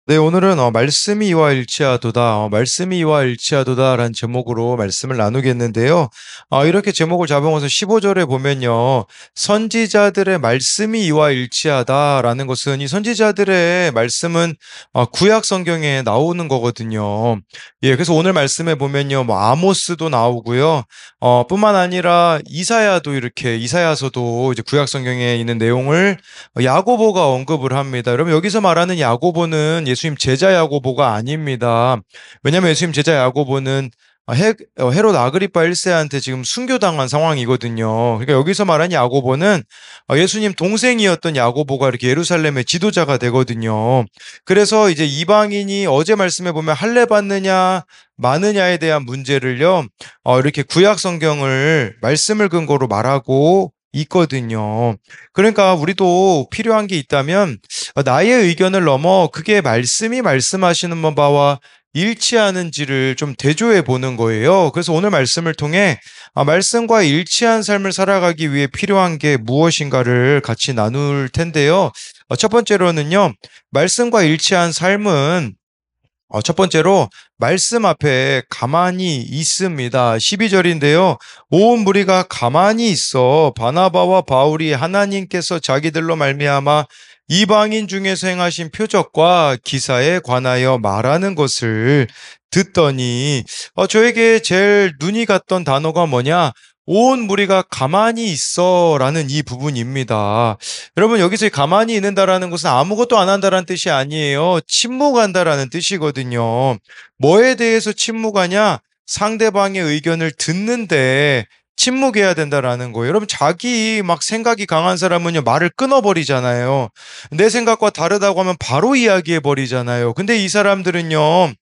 네, 오늘은 말씀이 이와 일치하도다, 말씀이 이와 일치하도다라는 제목으로 말씀을 나누겠는데요. 이렇게 제목을 잡아서 15절에 보면요. 선지자들의 말씀이 이와 일치하다라는 것은 이 선지자들의 말씀은 구약 성경에 나오는 거거든요. 예, 그래서 오늘 말씀에 보면요. 뭐 아모스도 나오고요. 뿐만 아니라 이사야도 이렇게 이사야서도 이제 구약 성경에 있는 내용을 야고보가 언급을 합니다. 여러분 여기서 말하는 야고보는 예수님 제자 야고보가 아닙니다. 왜냐하면 예수님 제자 야고보는 헤롯 아그리파 1세한테 지금 순교당한 상황이거든요. 그러니까 여기서 말하는 야고보는 예수님 동생이었던 야고보가 이렇게 예루살렘의 지도자가 되거든요. 그래서 이제 이방인이 어제 말씀해 보면 할례 받느냐 마느냐에 대한 문제를요, 이렇게 구약 성경을 말씀을 근거로 말하고 있거든요. 그러니까 우리도 필요한 게 있다면 나의 의견을 넘어 그게 말씀이 말씀하시는 바와 일치하는지를 좀 대조해 보는 거예요. 그래서 오늘 말씀을 통해 말씀과 일치한 삶을 살아가기 위해 필요한 게 무엇인가를 같이 나눌 텐데요. 첫 번째로는요, 말씀과 일치한 삶은 첫 번째로 말씀 앞에 가만히 있습니다. 12절인데요. 온 무리가 가만히 있어 바나바와 바울이 하나님께서 자기들로 말미암아 이방인 중에서 행하신 표적과 기사에 관하여 말하는 것을 듣더니 저에게 제일 눈이 갔던 단어가 뭐냐? 온 무리가 가만히 있어라는 이 부분입니다. 여러분 여기서 가만히 있는다라는 것은 아무것도 안 한다라는 뜻이 아니에요. 침묵한다라는 뜻이거든요. 뭐에 대해서 침묵하냐? 상대방의 의견을 듣는데 침묵해야 된다라는 거예요. 여러분 자기 막 생각이 강한 사람은요 말을 끊어버리잖아요. 내 생각과 다르다고 하면 바로 이야기해 버리잖아요. 근데 이 사람들은요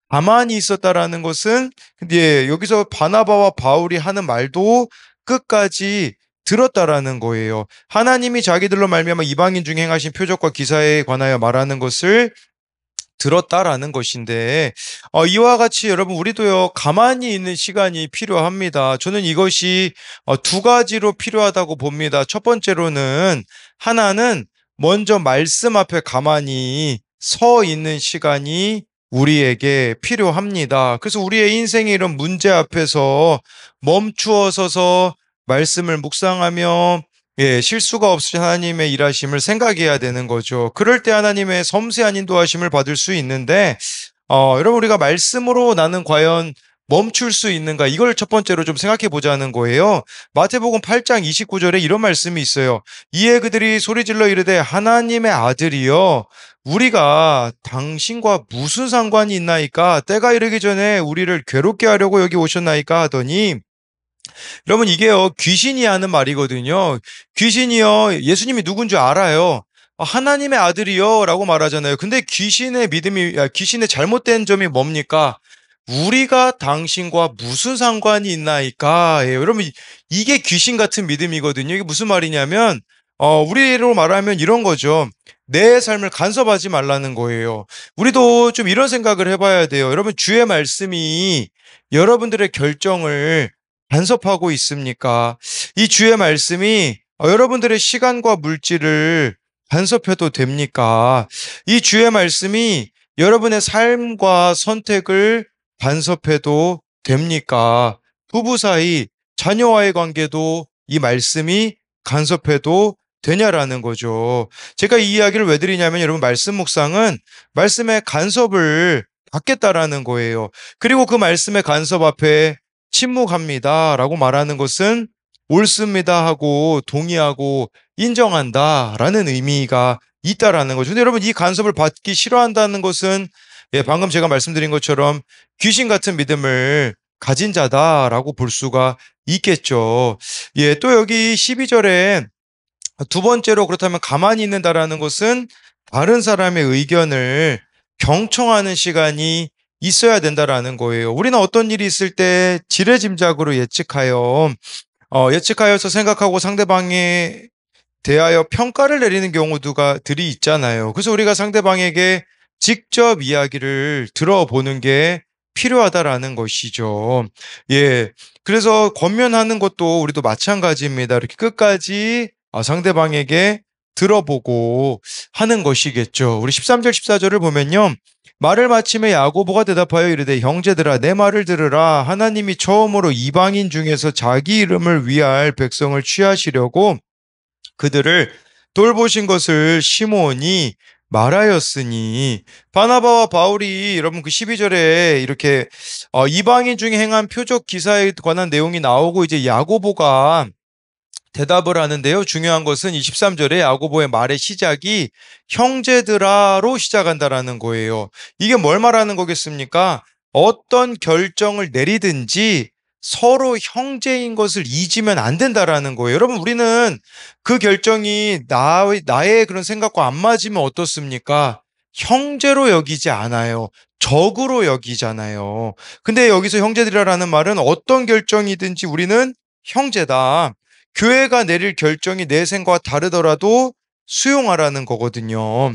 가만히 있었다라는 것은 근데 여기서 바나바와 바울이 하는 말도 끝까지 들었다라는 거예요. 하나님이 자기들로 말미암아 이방인 중에 행하신 표적과 기사에 관하여 말하는 것을 들었다라는 것인데 이와 같이 여러분 우리도요 가만히 있는 시간이 필요합니다. 저는 이것이 두 가지로 필요하다고 봅니다. 첫 번째로는 하나는 먼저 말씀 앞에 가만히 서 있는 시간이 우리에게 필요합니다. 그래서 우리의 인생의 이런 문제 앞에서 멈추어 서서 말씀을 묵상하며 실수가 없으신 하나님의 일하심을 생각해야 되는 거죠. 그럴 때 하나님의 섬세한 인도하심을 받을 수 있는데, 여러분, 우리가 말씀으로 나는 과연 멈출 수 있는가? 이걸 첫 번째로 좀 생각해 보자는 거예요. 마태복음 8장 29절에 이런 말씀이 있어요. 이에 그들이 소리질러 이르되 하나님의 아들이여, 우리가 당신과 무슨 상관이 있나이까? 때가 이르기 전에 우리를 괴롭게 하려고 여기 오셨나이까? 하더니, 여러분 이게요 귀신이 하는 말이거든요. 귀신이요 예수님이 누군 줄 알아요. 하나님의 아들이요 라고 말하잖아요. 근데 귀신의 잘못된 점이 뭡니까? 우리가 당신과 무슨 상관이 있나이까? 예, 여러분 이게 귀신 같은 믿음이거든요. 이게 무슨 말이냐면 우리로 말하면 이런 거죠. 내 삶을 간섭하지 말라는 거예요. 우리도 좀 이런 생각을 해봐야 돼요. 여러분 주의 말씀이 여러분들의 결정을 간섭하고 있습니까? 이 주의 말씀이 여러분들의 시간과 물질을 간섭해도 됩니까? 이 주의 말씀이 여러분의 삶과 선택을 간섭해도 됩니까? 부부 사이, 자녀와의 관계도 이 말씀이 간섭해도 되냐라는 거죠. 제가 이 이야기를 왜 드리냐면 여러분 말씀 묵상은 말씀의 간섭을 받겠다라는 거예요. 그리고 그 말씀의 간섭 앞에 침묵합니다 라고 말하는 것은 옳습니다 하고 동의하고 인정한다 라는 의미가 있다라는 거죠. 근데 여러분 이 간섭을 받기 싫어한다는 것은 방금 제가 말씀드린 것처럼 귀신 같은 믿음을 가진 자다라고 볼 수가 있겠죠. 또 여기 12절에 두 번째로 그렇다면 가만히 있는다라는 것은 다른 사람의 의견을 경청하는 시간이 있어야 된다라는 거예요. 우리는 어떤 일이 있을 때 지레짐작으로 예측하여서 생각하고 상대방에 대하여 평가를 내리는 경우들이 있잖아요. 그래서 우리가 상대방에게 직접 이야기를 들어보는 게 필요하다라는 것이죠. 예. 그래서 권면하는 것도 우리도 마찬가지입니다. 이렇게 끝까지 상대방에게 들어보고 하는 것이겠죠. 우리 13절 14절을 보면요. 말을 마침에 야고보가 대답하여 이르되 형제들아 내 말을 들으라 하나님이 처음으로 이방인 중에서 자기 이름을 위할 백성을 취하시려고 그들을 돌보신 것을 시므온이 말하였으니 바나바와 바울이 여러분 그 12절에 이렇게 이방인 중에 행한 표적 기사에 관한 내용이 나오고 이제 야고보가 대답을 하는데요. 중요한 것은 23절에 야고보의 말의 시작이 형제들아로 시작한다라는 거예요. 이게 뭘 말하는 거겠습니까? 어떤 결정을 내리든지 서로 형제인 것을 잊으면 안 된다라는 거예요. 여러분, 우리는 그 결정이 나의 그런 생각과 안 맞으면 어떻습니까? 형제로 여기지 않아요. 적으로 여기잖아요. 근데 여기서 형제들이라는 말은 어떤 결정이든지 우리는 형제다. 교회가 내릴 결정이 내 생각과 다르더라도 수용하라는 거거든요.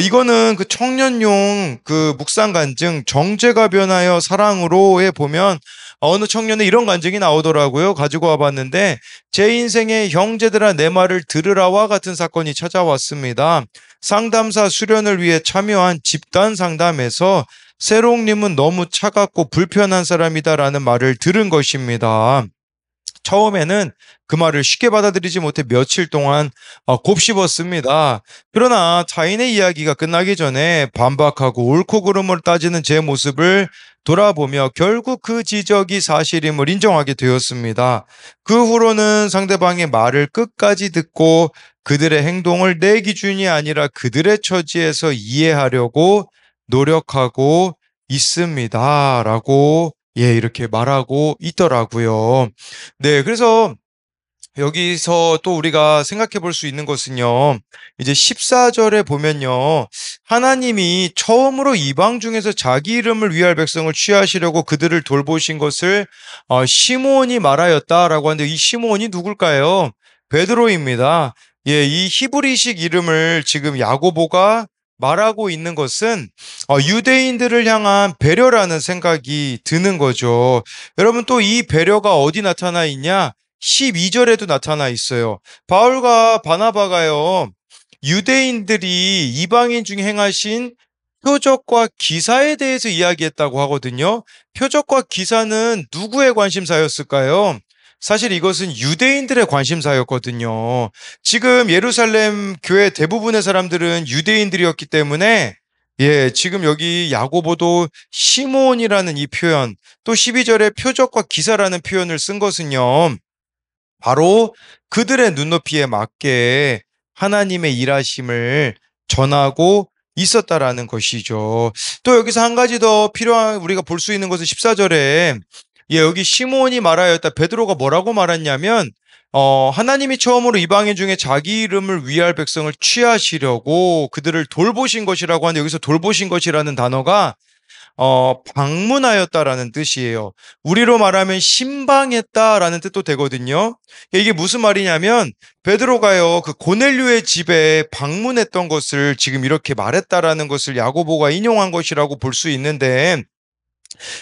이거는 그 청년용 그 묵상 간증 정죄가 변하여 사랑으로에 보면 어느 청년에 이런 간증이 나오더라고요. 가지고 와봤는데 제 인생에 형제들아 내 말을 들으라와 같은 사건이 찾아왔습니다. 상담사 수련을 위해 참여한 집단 상담에서 세롱님은 너무 차갑고 불편한 사람이다라는 말을 들은 것입니다. 처음에는 그 말을 쉽게 받아들이지 못해 며칠 동안 곱씹었습니다. 그러나 자인의 이야기가 끝나기 전에 반박하고 옳고 그름을 따지는 제 모습을 돌아보며 결국 그 지적이 사실임을 인정하게 되었습니다. 그 후로는 상대방의 말을 끝까지 듣고 그들의 행동을 내 기준이 아니라 그들의 처지에서 이해하려고 노력하고 있습니다. 라고 이렇게 말하고 있더라고요. 네, 그래서 여기서 또 우리가 생각해 볼 수 있는 것은요. 이제 14절에 보면요. 하나님이 처음으로 이방 중에서 자기 이름을 위할 백성을 취하시려고 그들을 돌보신 것을 시므온이 말하였다라고 하는데 이 시므온이 누굴까요? 베드로입니다. 이 히브리식 이름을 지금 야고보가 말하고 있는 것은 유대인들을 향한 배려라는 생각이 드는 거죠. 여러분 또 이 배려가 어디 나타나 있냐? 12절에도 나타나 있어요. 바울과 바나바가요, 유대인들이 이방인 중에 행하신 표적과 기사에 대해서 이야기했다고 하거든요. 표적과 기사는 누구의 관심사였을까요? 사실 이것은 유대인들의 관심사였거든요. 지금 예루살렘 교회 대부분의 사람들은 유대인들이었기 때문에 지금 여기 야고보도 시몬이라는 이 표현, 또 12절에 표적과 기사라는 표현을 쓴 것은요. 바로 그들의 눈높이에 맞게 하나님의 일하심을 전하고 있었다라는 것이죠. 또 여기서 한 가지 더 필요한 우리가 볼 수 있는 것은 14절에 여기 시몬이 말하였다. 베드로가 뭐라고 말했냐면 하나님이 처음으로 이방인 중에 자기 이름을 위할 백성을 취하시려고 그들을 돌보신 것이라고 하는데 여기서 돌보신 것이라는 단어가 방문하였다라는 뜻이에요. 우리로 말하면 신방했다라는 뜻도 되거든요. 이게 무슨 말이냐면 베드로가요 그 고넬료의 집에 방문했던 것을 지금 이렇게 말했다라는 것을 야고보가 인용한 것이라고 볼 수 있는데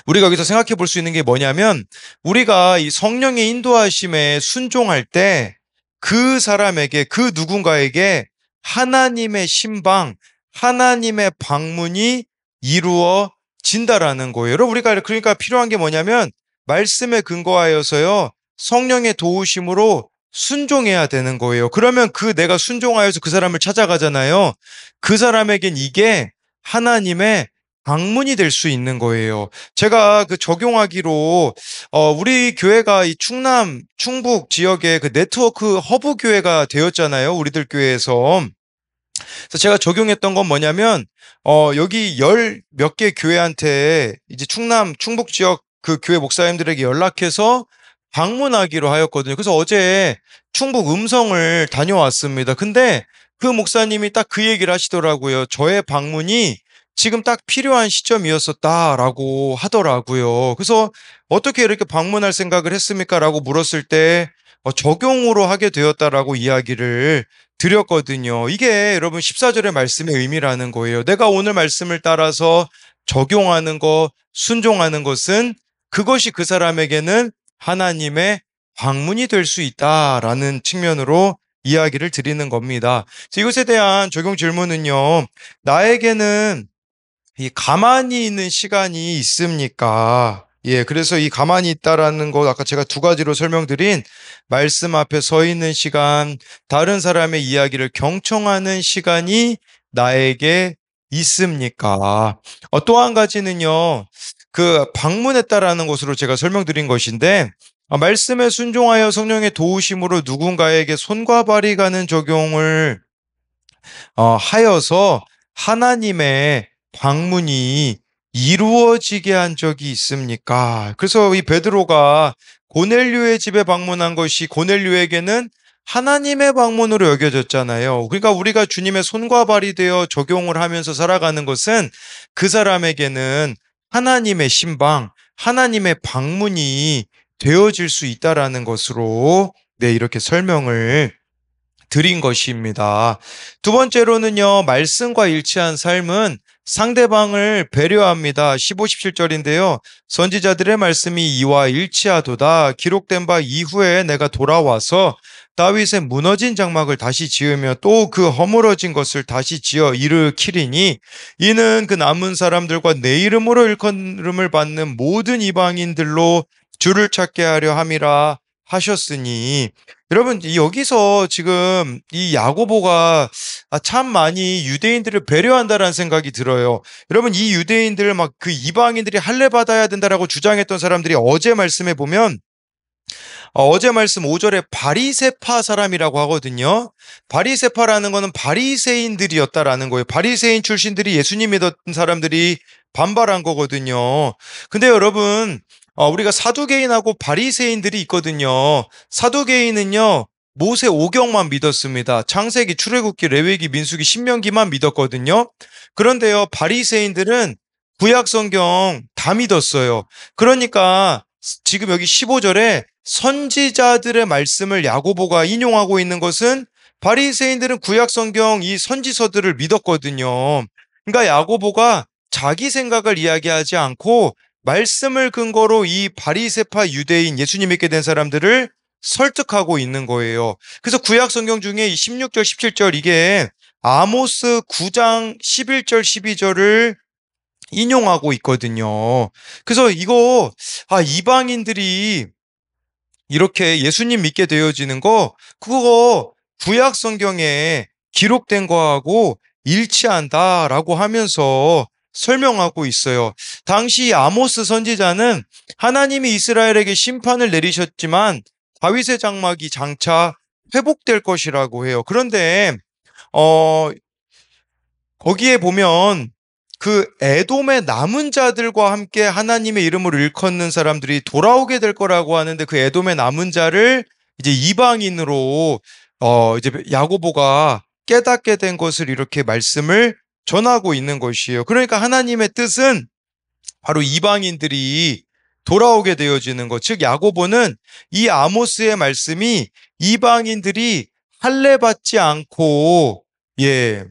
우리가 여기서 생각해 볼 수 있는 게 뭐냐면 우리가 이 성령의 인도하심에 순종할 때 그 사람에게 그 누군가에게 하나님의 신방, 하나님의 방문이 이루어진다라는 거예요. 여러분 우리가 그러니까 필요한 게 뭐냐면 말씀에 근거하여서요 성령의 도우심으로 순종해야 되는 거예요. 그러면 그 내가 순종하여서 그 사람을 찾아가잖아요. 그 사람에겐 이게 하나님의 방문이 될 수 있는 거예요. 제가 그 적용하기로 우리 교회가 이 충남, 충북 지역의 그 네트워크 허브 교회가 되었잖아요. 우리들 교회에서. 그래서 제가 적용했던 건 뭐냐면 여기 열 몇 개 교회한테 이제 충남, 충북 지역 그 교회 목사님들에게 연락해서 방문하기로 하였거든요. 그래서 어제 충북 음성을 다녀왔습니다. 근데 그 목사님이 딱 그 얘기를 하시더라고요. 저의 방문이 지금 딱 필요한 시점이었었다라고 하더라고요. 그래서 어떻게 이렇게 방문할 생각을 했습니까? 라고 물었을 때 적용으로 하게 되었다라고 이야기를 드렸거든요. 이게 여러분 14절의 말씀의 의미라는 거예요. 내가 오늘 말씀을 따라서 적용하는 거, 순종하는 것은 그것이 그 사람에게는 하나님의 방문이 될 수 있다라는 측면으로 이야기를 드리는 겁니다. 그래서 이것에 대한 적용 질문은요. 나에게는 이 가만히 있는 시간이 있습니까? 예, 그래서 이 가만히 있다라는 것, 아까 제가 두 가지로 설명드린 말씀 앞에 서 있는 시간, 다른 사람의 이야기를 경청하는 시간이 나에게 있습니까? 또 한 가지는요, 그 방문했다라는 것으로 제가 설명드린 것인데, 말씀에 순종하여 성령의 도우심으로 누군가에게 손과 발이 가는 적용을 하여서 하나님의 방문이 이루어지게 한 적이 있습니까? 그래서 이 베드로가 고넬료의 집에 방문한 것이 고넬료에게는 하나님의 방문으로 여겨졌잖아요. 그러니까 우리가 주님의 손과 발이 되어 적용을 하면서 살아가는 것은 그 사람에게는 하나님의 신방, 하나님의 방문이 되어질 수 있다라는 것으로 네, 이렇게 설명을 드린 것입니다. 두 번째로는요, 말씀과 일치한 삶은 상대방을 배려합니다. 15, 17절인데요. 선지자들의 말씀이 이와 일치하도다. 기록된 바 이후에 내가 돌아와서 다윗의 무너진 장막을 다시 지으며 또 그 허물어진 것을 다시 지어 일으키리니 이는 그 남은 사람들과 내 이름으로 일컬음을 받는 모든 이방인들로 주를 찾게 하려 함이라 하셨으니 여러분, 여기서 지금 이 야고보가 참 많이 유대인들을 배려한다라는 생각이 들어요. 여러분, 이 유대인들 막 그 이방인들이 할례 받아야 된다라고 주장했던 사람들이 어제 말씀해 보면 어제 말씀 5절에 바리새파 사람이라고 하거든요. 바리새파라는 거는 바리새인들이었다라는 거예요. 바리새인 출신들이 예수님 믿었던 사람들이 반발한 거거든요. 근데 여러분, 우리가 사두개인하고 바리새인들이 있거든요. 사두개인은요, 모세 오경만 믿었습니다. 창세기, 출애굽기, 레위기, 민수기, 신명기만 믿었거든요. 그런데요, 바리새인들은 구약 성경 다 믿었어요. 그러니까 지금 여기 15절에 선지자들의 말씀을 야고보가 인용하고 있는 것은 바리새인들은 구약 성경 이 선지서들을 믿었거든요. 그러니까 야고보가 자기 생각을 이야기하지 않고 말씀을 근거로 이 바리새파 유대인 예수님 믿게 된 사람들을 설득하고 있는 거예요. 그래서 구약 성경 중에 이 16절, 17절 이게 아모스 9장 11절, 12절을 인용하고 있거든요. 그래서 이거 이방인들이 이렇게 예수님 믿게 되어지는 거 그거 구약 성경에 기록된 거하고 일치한다라고 하면서 설명하고 있어요. 당시 아모스 선지자는 하나님이 이스라엘에게 심판을 내리셨지만 다윗의 장막이 장차 회복될 것이라고 해요. 그런데 어 거기에 보면 그 에돔의 남은 자들과 함께 하나님의 이름으로 일컫는 사람들이 돌아오게 될 거라고 하는데 그 에돔의 남은 자를 이제 이방인으로 이제 야고보가 깨닫게 된 것을 이렇게 말씀을 전하고 있는 것이에요. 그러니까 하나님의 뜻은 바로 이방인들이 돌아오게 되어지는 것. 즉 야고보는 이 아모스의 말씀이 이방인들이 할례 받지 않고 예,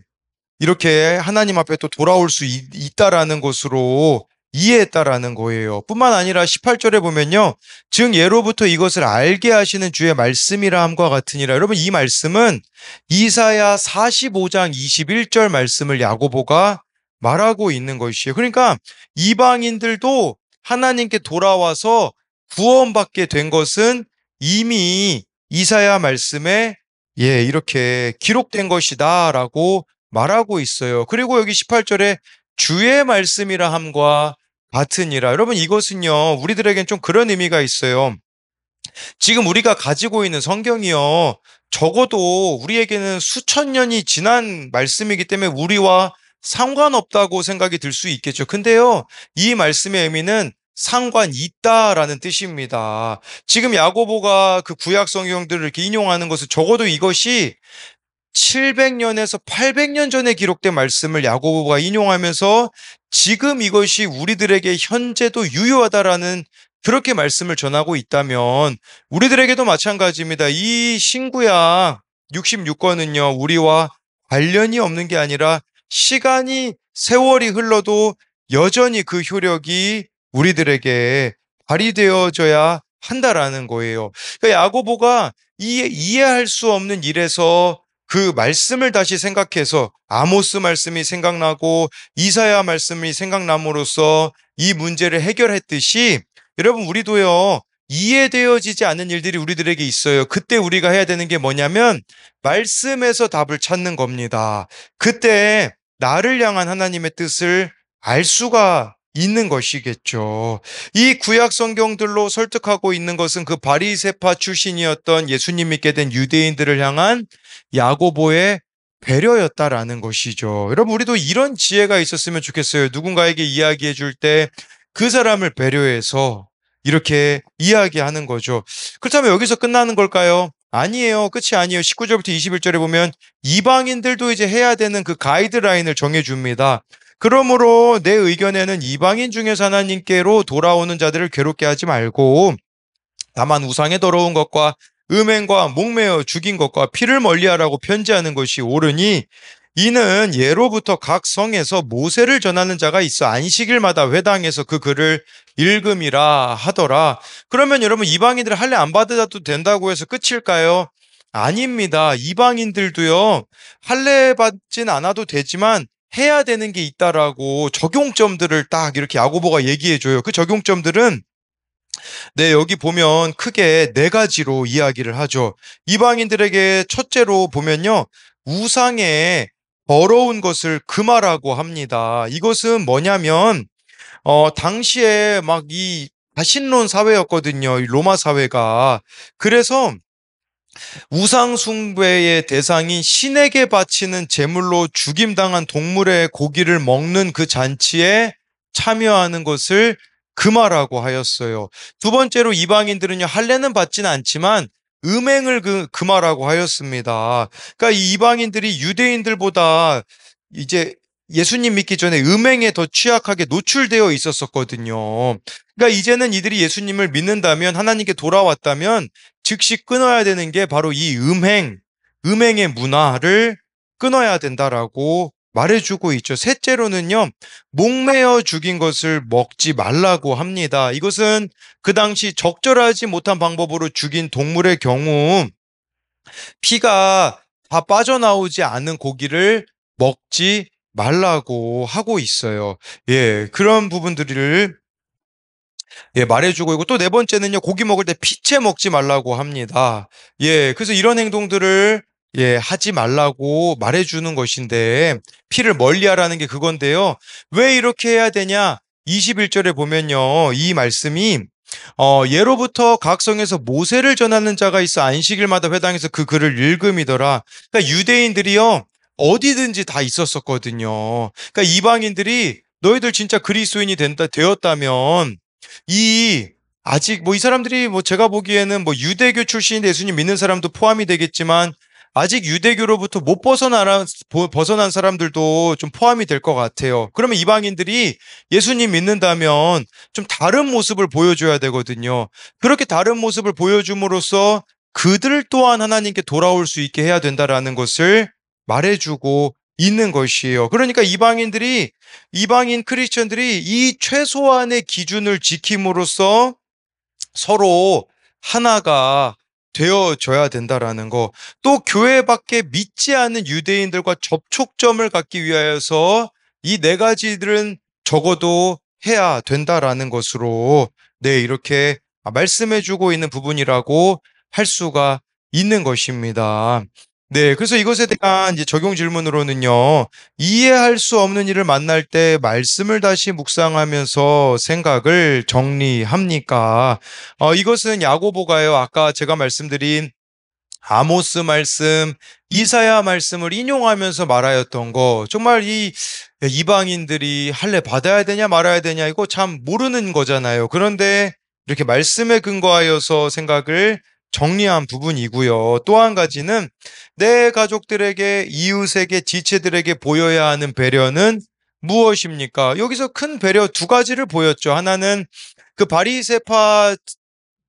이렇게 하나님 앞에 또 돌아올 수 있다라는 것으로 이해했다라는 거예요. 뿐만 아니라 18절에 보면요. 즉 예로부터 이것을 알게 하시는 주의 말씀이라 함과 같으니라. 여러분 이 말씀은 이사야 45장 21절 말씀을 야고보가 말하고 있는 것이에요. 그러니까 이방인들도 하나님께 돌아와서 구원받게 된 것은 이미 이사야 말씀에 이렇게 기록된 것이다라고 말하고 있어요. 그리고 여기 18절에 주의 말씀이라 함과 같으니라. 여러분 이것은요. 우리들에겐 좀 그런 의미가 있어요. 지금 우리가 가지고 있는 성경이요. 적어도 우리에게는 수천 년이 지난 말씀이기 때문에 우리와 상관없다고 생각이 들 수 있겠죠. 근데요. 이 말씀의 의미는 상관 있다라는 뜻입니다. 지금 야고보가 그 구약 성경들을 이렇게 인용하는 것은 적어도 이것이 700년에서 800년 전에 기록된 말씀을 야고보가 인용하면서 지금 이것이 우리들에게 현재도 유효하다라는 그렇게 말씀을 전하고 있다면 우리들에게도 마찬가지입니다. 이 신구약 66권은요, 우리와 관련이 없는 게 아니라 시간이 세월이 흘러도 여전히 그 효력이 우리들에게 발휘되어져야 한다라는 거예요. 그러니까 야고보가 이해할 수 없는 일에서 그 말씀을 다시 생각해서 아모스 말씀이 생각나고 이사야 말씀이 생각남으로써 이 문제를 해결했듯이 여러분 우리도요 이해되어지지 않는 일들이 우리들에게 있어요. 그때 우리가 해야 되는 게 뭐냐면 말씀에서 답을 찾는 겁니다. 그때 나를 향한 하나님의 뜻을 알 수가 있는 것이겠죠. 이 구약 성경들로 설득하고 있는 것은 그 바리새파 출신이었던 예수님 믿게 된 유대인들을 향한 야고보의 배려였다라는 것이죠. 여러분 우리도 이런 지혜가 있었으면 좋겠어요. 누군가에게 이야기해 줄 때 그 사람을 배려해서 이렇게 이야기하는 거죠. 그렇다면 여기서 끝나는 걸까요? 아니에요. 끝이 아니에요. 19절부터 21절에 보면 이방인들도 이제 해야 되는 그 가이드라인을 정해줍니다. 그러므로 내 의견에는 이방인 중에서 하나님께로 돌아오는 자들을 괴롭게 하지 말고 다만 우상의 더러운 것과 음행과 목매어 죽인 것과 피를 멀리하라고 편지하는 것이 옳으니 이는 예로부터 각 성에서 모세를 전하는 자가 있어 안식일마다 회당에서 그 글을 읽음이라 하더라. 그러면 여러분 이방인들 할례 안 받아도 된다고 해서 끝일까요? 아닙니다. 이방인들도요 할례 받진 않아도 되지만 해야 되는 게 있다라고 적용점들을 딱 이렇게 야고보가 얘기해 줘요. 그 적용점들은 네, 여기 보면 크게 네 가지로 이야기를 하죠. 이방인들에게 첫째로 보면요. 우상의 더러운 것을 금하라고 합니다. 이것은 뭐냐면, 당시에 막 이 다신론 사회였거든요. 이 로마 사회가. 그래서 우상 숭배의 대상인 신에게 바치는 제물로 죽임당한 동물의 고기를 먹는 그 잔치에 참여하는 것을 금하라고 하였어요. 두 번째로 이방인들은요, 할례는 받지는 않지만 음행을 금하라고 하였습니다. 그러니까 이 이방인들이 유대인들보다 이제 예수님 믿기 전에 음행에 더 취약하게 노출되어 있었었거든요. 그러니까 이제는 이들이 예수님을 믿는다면 하나님께 돌아왔다면 즉시 끊어야 되는 게 바로 이 음행의 문화를 끊어야 된다라고 말해주고 있죠. 셋째로는요, 목매어 죽인 것을 먹지 말라고 합니다. 이것은 그 당시 적절하지 못한 방법으로 죽인 동물의 경우 피가 다 빠져나오지 않은 고기를 먹지 말라고 하고 있어요. 예, 그런 부분들을 말해주고 있고 또 네 번째는요, 고기 먹을 때 피채 먹지 말라고 합니다. 예, 그래서 이런 행동들을 하지 말라고 말해주는 것인데 피를 멀리하라는 게 그건데요. 왜 이렇게 해야 되냐? 21절에 보면요, 이 말씀이 예로부터 각 성에서 모세를 전하는 자가 있어 안식일마다 회당에서 그 글을 읽음이더라. 그러니까 유대인들이요 어디든지 다 있었었거든요. 그러니까 이방인들이 너희들 진짜 그리스도인이 되었다면 이 아직 뭐 이 사람들이 뭐 제가 보기에는 뭐 유대교 출신인 예수님 믿는 사람도 포함이 되겠지만 아직 유대교로부터 못 벗어난 사람들도 좀 포함이 될 것 같아요. 그러면 이방인들이 예수님 믿는다면 좀 다른 모습을 보여줘야 되거든요. 그렇게 다른 모습을 보여줌으로써 그들 또한 하나님께 돌아올 수 있게 해야 된다라는 것을 말해주고 있는 것이에요. 그러니까 이방인 크리스천들이 이 최소한의 기준을 지킴으로써 서로 하나가 되어줘야 된다라는 거. 또 교회 밖에 믿지 않는 유대인들과 접촉점을 갖기 위하여서 이 네 가지들은 적어도 해야 된다라는 것으로 이렇게 말씀해주고 있는 부분이라고 할 수가 있는 것입니다. 네, 그래서 이것에 대한 이제 적용 질문으로는요, 이해할 수 없는 일을 만날 때 말씀을 다시 묵상하면서 생각을 정리합니까? 이것은 야고보가요, 아까 제가 말씀드린 아모스 말씀, 이사야 말씀을 인용하면서 말하였던 거, 정말 이 이방인들이 할례 받아야 되냐 말아야 되냐, 이거 참 모르는 거잖아요. 그런데 이렇게 말씀에 근거하여서 생각을 정리한 부분이고요. 또 한 가지는 내 가족들에게, 이웃에게, 지체들에게 보여야 하는 배려는 무엇입니까? 여기서 큰 배려 두 가지를 보였죠. 하나는 그 바리새파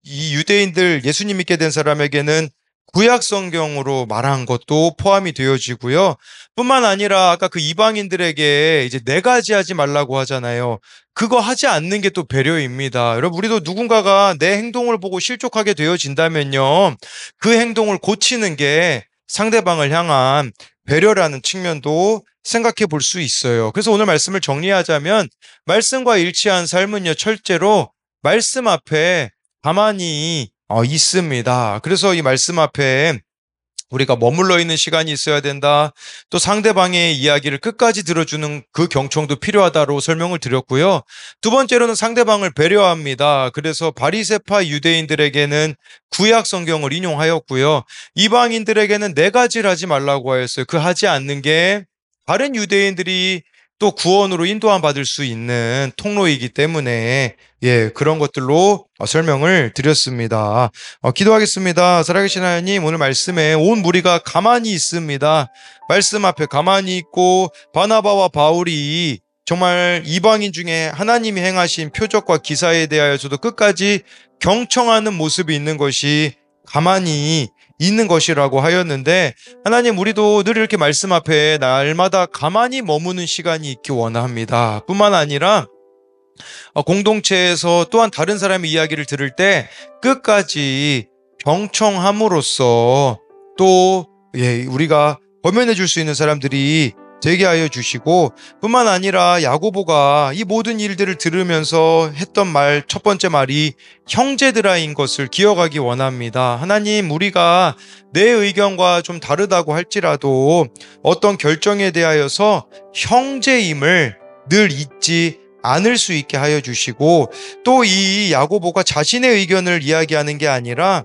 이 유대인들 예수님 믿게 된 사람에게는 구약 성경으로 말한 것도 포함이 되어지고요. 뿐만 아니라 아까 그 이방인들에게 이제 네 가지 하지 말라고 하잖아요. 그거 하지 않는 게 또 배려입니다. 여러분, 우리도 누군가가 내 행동을 보고 실족하게 되어진다면요. 그 행동을 고치는 게 상대방을 향한 배려라는 측면도 생각해 볼 수 있어요. 그래서 오늘 말씀을 정리하자면 말씀과 일치한 삶은요, 철제로 말씀 앞에 가만히 있습니다. 그래서 이 말씀 앞에 우리가 머물러 있는 시간이 있어야 된다. 또 상대방의 이야기를 끝까지 들어주는 그 경청도 필요하다로 설명을 드렸고요. 두 번째로는 상대방을 배려합니다. 그래서 바리새파 유대인들에게는 구약 성경을 인용하였고요. 이방인들에게는 네 가지를 하지 말라고 하였어요. 그 하지 않는 게 다른 유대인들이 또 구원으로 인도함 받을 수 있는 통로이기 때문에 그런 것들로 설명을 드렸습니다. 기도하겠습니다. 살아계신 하나님, 오늘 말씀에 온 무리가 가만히 있습니다. 말씀 앞에 가만히 있고 바나바와 바울이 정말 이방인 중에 하나님이 행하신 표적과 기사에 대하여서도 끝까지 경청하는 모습이 있는 것이 가만히 있는 것이라고 하였는데, 하나님, 우리도 늘 이렇게 말씀 앞에 날마다 가만히 머무는 시간이 있기 원합니다. 뿐만 아니라 공동체에서 또한 다른 사람의 이야기를 들을 때 끝까지 경청함으로써 또 우리가 범연해 줄 수 있는 사람들이 되게 하여 주시고, 뿐만 아니라 야고보가 이 모든 일들을 들으면서 했던 말, 첫 번째 말이 형제들아인 것을 기억하기 원합니다. 하나님, 우리가 내 의견과 좀 다르다고 할지라도 어떤 결정에 대하여서 형제임을 늘 잊지 않을 수 있게 하여 주시고, 또 이 야고보가 자신의 의견을 이야기하는 게 아니라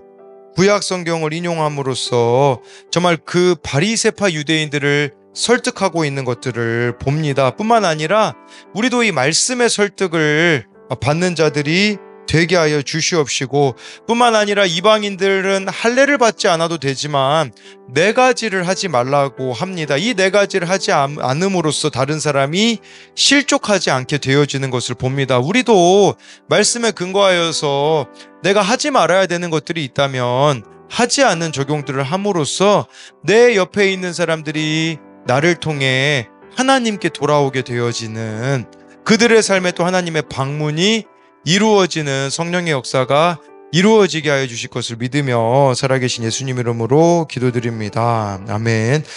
구약 성경을 인용함으로써 정말 그 바리새파 유대인들을 설득하고 있는 것들을 봅니다. 뿐만 아니라 우리도 이 말씀의 설득을 받는 자들이 되게 하여 주시옵시고, 뿐만 아니라 이방인들은 할례를 받지 않아도 되지만 네 가지를 하지 말라고 합니다. 이 네 가지를 하지 않음으로써 다른 사람이 실족하지 않게 되어지는 것을 봅니다. 우리도 말씀에 근거하여서 내가 하지 말아야 되는 것들이 있다면 하지 않는 적용들을 함으로써 내 옆에 있는 사람들이 나를 통해 하나님께 돌아오게 되어지는, 그들의 삶에 또 하나님의 방문이 이루어지는 성령의 역사가 이루어지게 하여 주실 것을 믿으며 살아계신 예수님 이름으로 기도드립니다. 아멘.